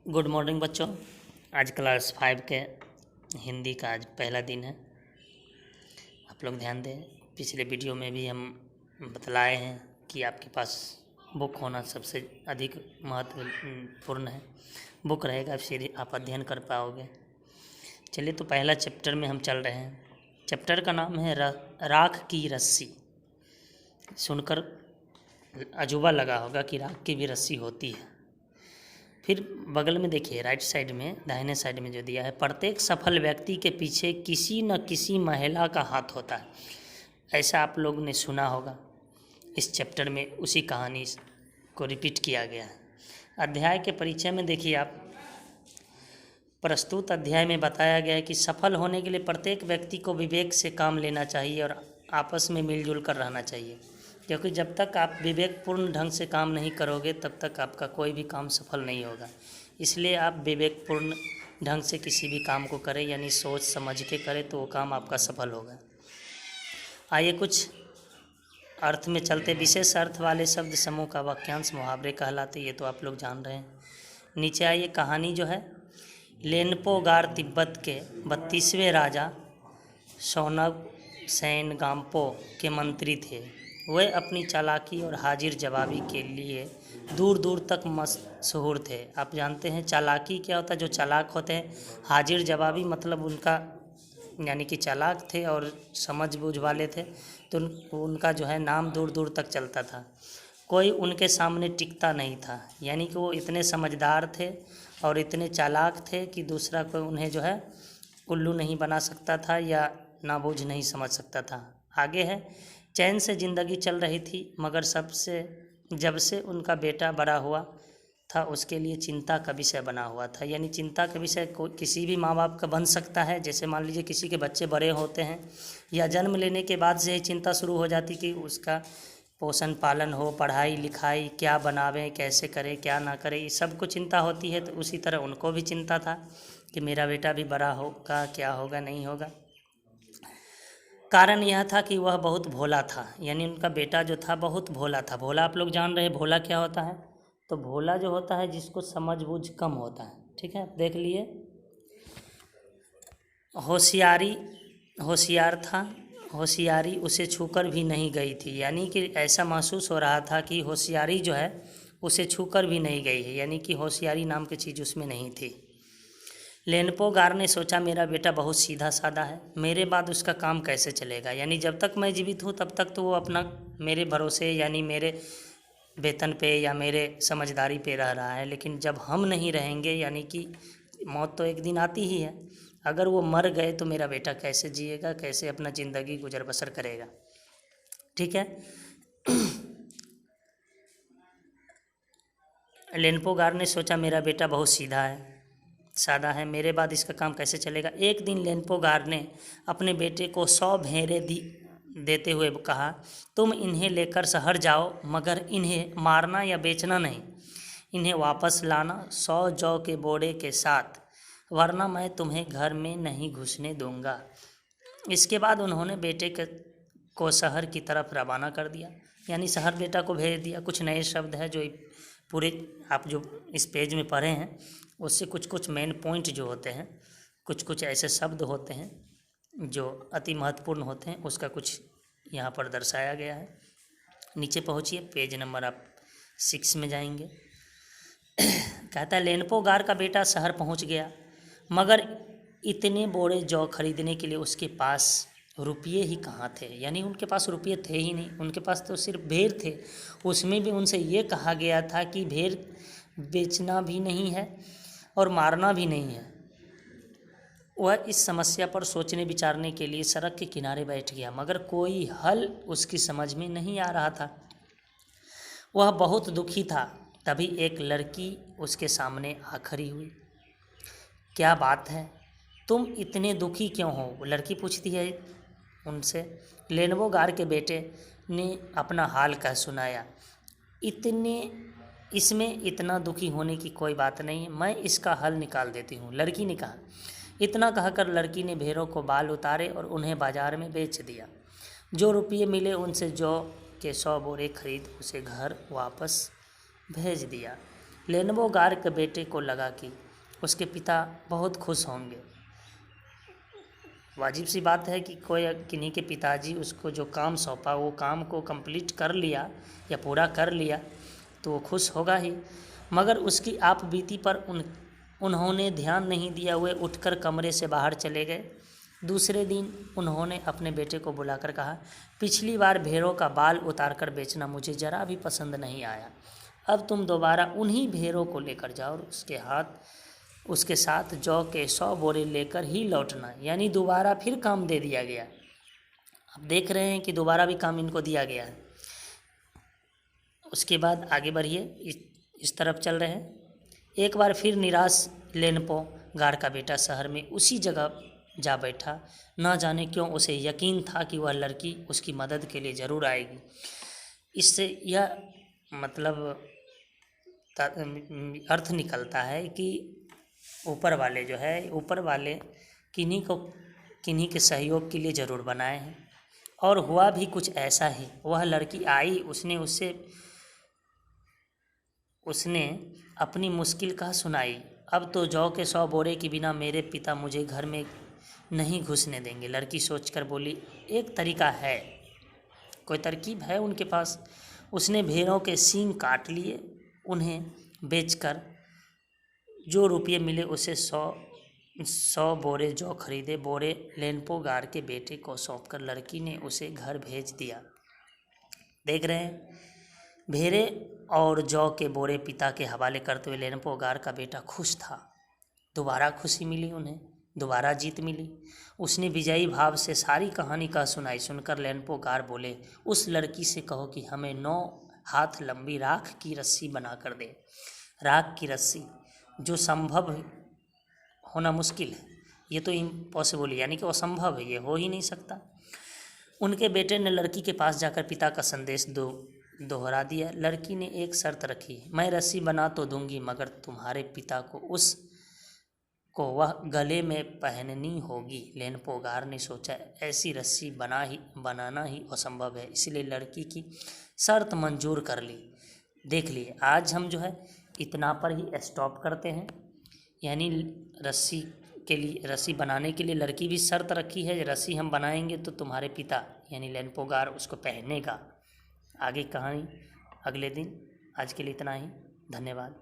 Good morning बच्चों। आज class 5 के हिंदी का आज पहला दिन है। आप लोग ध्यान दें, पिछले वीडियो में भी हम बतलाए हैं कि आपके पास बुक होना सबसे अधिक महत्वपूर्ण है। बुक रहेगा फिर आप अध्ययन कर पाओगे। चलिए, तो पहला चैप्टर में हम चल रहे हैं। चैप्टर का नाम है राख की रस्सी। सुनकर अजूबा लगा होगा कि राख की भी रस्सी होती है। फिर बगल में देखिए, राइट साइड में, दाहिने साइड में जो दिया है, प्रत्येक सफल व्यक्ति के पीछे किसी न किसी महिला का हाथ होता है। ऐसा आप लोग ने सुना होगा। इस चैप्टर में उसी कहानी को रिपीट किया गया है। अध्याय के परिचय में देखिए आप, प्रस्तुत अध्याय में बताया गया है कि सफल होने के लिए प्रत्येक व्यक्ति को विवेक से काम लेना चाहिए और आपस में मिलजुल कर रहना चाहिए, क्योंकि जब तक आप विवेकपूर्ण ढंग से काम नहीं करोगे तब तक आपका कोई भी काम सफल नहीं होगा। इसलिए आप विवेकपूर्ण ढंग से किसी भी काम को करें, यानी सोच समझ के करें, तो वो काम आपका सफल होगा। आइए कुछ अर्थ में चलते। विशेष अर्थ वाले शब्द समूह का वाक्यांश मुहावरे कहलाते, ये तो आप लोग जान रहे हैं। नीचे आइए, कहानी जो है, लेनपो गार तिब्बत के 32वें राजा शौनग सेन गाम्पो के मंत्री थे। वे अपनी चालाकी और हाजिर जवाबी के लिए दूर दूर तक मशहूर थे। आप जानते हैं चालाकी क्या होता है? जो चालाक होते हैं। हाजिर जवाबी मतलब उनका यानी कि चालाक थे और समझ बूझ वाले थे, तो उनका जो है नाम दूर दूर तक चलता था। कोई उनके सामने टिकता नहीं था, यानी कि वो इतने समझदार थे और इतने चालाक थे कि दूसरा कोई उन्हें जो है उल्लू नहीं बना सकता था या नाबूझ नहीं समझ सकता था। आगे है, चैन से ज़िंदगी चल रही थी, मगर जब से उनका बेटा बड़ा हुआ था उसके लिए चिंता का विषय बना हुआ था। यानी चिंता का विषय किसी भी माँ बाप का बन सकता है। जैसे मान लीजिए किसी के बच्चे बड़े होते हैं या जन्म लेने के बाद से ही चिंता शुरू हो जाती कि उसका पोषण पालन हो, पढ़ाई लिखाई क्या बनावें, कैसे करें, क्या ना करें, ये सब को चिंता होती है। तो उसी तरह उनको भी चिंता था कि मेरा बेटा भी बड़ा होगा, क्या होगा, नहीं होगा। कारण यह था कि वह बहुत भोला था, यानी उनका बेटा जो था बहुत भोला था। भोला आप लोग जान रहे हैं भोला क्या होता है? तो भोला जो होता है जिसको समझ बूझ कम होता है। ठीक है, देख लिए। होशियार था, होशियारी उसे छूकर भी नहीं गई थी। यानी कि ऐसा महसूस हो रहा था कि होशियारी जो है उसे छूकर भी नहीं गई है, यानी कि होशियारी नाम की चीज़ उसमें नहीं थी। लेनपो गार ने सोचा, मेरा बेटा बहुत सीधा साधा है, मेरे बाद उसका काम कैसे चलेगा? यानी जब तक मैं जीवित हूँ तब तक तो वो अपना मेरे भरोसे यानी मेरे वेतन पे या मेरे समझदारी पे रह रहा है, लेकिन जब हम नहीं रहेंगे, यानी कि मौत तो एक दिन आती ही है, अगर वो मर गए तो मेरा बेटा कैसे जिएगा, कैसे अपना ज़िंदगी गुजर बसर करेगा? ठीक है। लेनपो गार ने सोचा, मेरा बेटा बहुत सादा है, मेरे बाद इसका काम कैसे चलेगा? एक दिन लेनपो गार ने अपने बेटे को 100 भेड़े देते हुए कहा, तुम इन्हें लेकर शहर जाओ, मगर इन्हें मारना या बेचना नहीं। इन्हें वापस लाना 100 जौ के बोरे के साथ, वरना मैं तुम्हें घर में नहीं घुसने दूंगा। इसके बाद उन्होंने बेटे को शहर की तरफ रवाना कर दिया, यानी शहर बेटा को भेज दिया। कुछ नए शब्द है जो पूरे आप जो इस पेज में पढ़े हैं उससे कुछ कुछ मेन पॉइंट जो होते हैं, कुछ कुछ ऐसे शब्द होते हैं जो अति महत्वपूर्ण होते हैं, उसका कुछ यहाँ पर दर्शाया गया है। नीचे पहुँचिए, पेज नंबर आप 6 में जाएंगे। कहता है, लेनपो गार का बेटा शहर पहुँच गया, मगर इतने बोरे जौ खरीदने के लिए उसके पास रुपये ही कहाँ थे। यानी उनके पास रुपये थे ही नहीं, उनके पास तो सिर्फ भेड़ थे। उसमें भी उनसे ये कहा गया था कि भेड़ बेचना भी नहीं है और मारना भी नहीं है। वह इस समस्या पर सोचने विचारने के लिए सड़क के किनारे बैठ गया, मगर कोई हल उसकी समझ में नहीं आ रहा था। वह बहुत दुखी था। तभी एक लड़की उसके सामने आ खड़ी हुई। क्या बात है, तुम इतने दुखी क्यों हो? लड़की पूछती है उनसे। लेनपो गार के बेटे ने अपना हाल कह सुनाया। इसमें इतना दुखी होने की कोई बात नहीं है, मैं इसका हल निकाल देती हूँ, लड़की ने कहा। इतना कहकर लड़की ने भेड़ों को बाल उतारे और उन्हें बाजार में बेच दिया। जो रुपये मिले उनसे जौ के 100 बोरे खरीद उसे घर वापस भेज दिया। लेनबोगार के बेटे को लगा कि उसके पिता बहुत खुश होंगे। वाजिब सी बात है कि कोई किन्हीं के पिताजी उसको जो काम सौंपा वो काम को कंप्लीट कर लिया या पूरा कर लिया तो वो खुश होगा ही। मगर उसकी आप बीती पर उन्होंने ध्यान नहीं दिया हुए उठकर कमरे से बाहर चले गए। दूसरे दिन उन्होंने अपने बेटे को बुलाकर कहा, पिछली बार भेड़ों का बाल उतारकर बेचना मुझे ज़रा भी पसंद नहीं आया। अब तुम दोबारा उन्हीं भेड़ों को लेकर जाओ और उसके साथ जौ के 100 बोरे लेकर ही लौटना। यानी दोबारा फिर काम दे दिया गया। अब देख रहे हैं कि दोबारा भी काम इनको दिया गया है। उसके बाद आगे बढ़िए, इस तरफ चल रहे हैं। एक बार फिर निराश लेनपो गार का बेटा शहर में उसी जगह जा बैठा। ना जाने क्यों उसे यकीन था कि वह लड़की उसकी मदद के लिए ज़रूर आएगी। इससे यह मतलब अर्थ निकलता है कि ऊपर वाले किन्हीं के सहयोग के लिए ज़रूर बनाए हैं। और हुआ भी कुछ ऐसा ही। वह लड़की आई, उसने अपनी मुश्किल कह सुनाई। अब तो जौ के 100 बोरे के बिना मेरे पिता मुझे घर में नहीं घुसने देंगे। लड़की सोचकर बोली, एक तरीका है, कोई तरकीब है उनके पास। उसने भेड़ों के सींग काट लिए, उन्हें बेचकर जो रुपये मिले उसे 100 बोरे जौ खरीदे। बोरे लेनपो गार के बेटे को सौंपकर लड़की ने उसे घर भेज दिया। देख रहे हैं, भेड़े और जौ के बोरे पिता के हवाले करते हुए लेनपो गार का बेटा खुश था। दोबारा खुशी मिली उन्हें, दोबारा जीत मिली। उसने विजयी भाव से सारी कहानी कह सुनाई। सुनकर लेनपो गार बोले, उस लड़की से कहो कि हमें 9 हाथ लंबी राख की रस्सी बना कर दे। राख की रस्सी जो संभव होना मुश्किल है, ये तो इम्पॉसिबल है, यानी कि असंभव है, ये हो ही नहीं सकता। उनके बेटे ने लड़की के पास जाकर पिता का संदेश दोहरा दिया। लड़की ने एक शर्त रखी, मैं रस्सी बना तो दूंगी मगर तुम्हारे पिता को वह गले में पहननी होगी। लेनपो गार ने सोचा ऐसी रस्सी बनाना ही असंभव है, इसलिए लड़की की शर्त मंजूर कर ली। देख लिए, आज हम जो है इतना पर ही स्टॉप करते हैं। यानी रस्सी बनाने के लिए लड़की भी शर्त रखी है, रस्सी हम बनाएंगे तो तुम्हारे पिता यानी लेनपो गार उसको पहनेगा। आगे कहानी अगले दिन। आज के लिए इतना ही, धन्यवाद।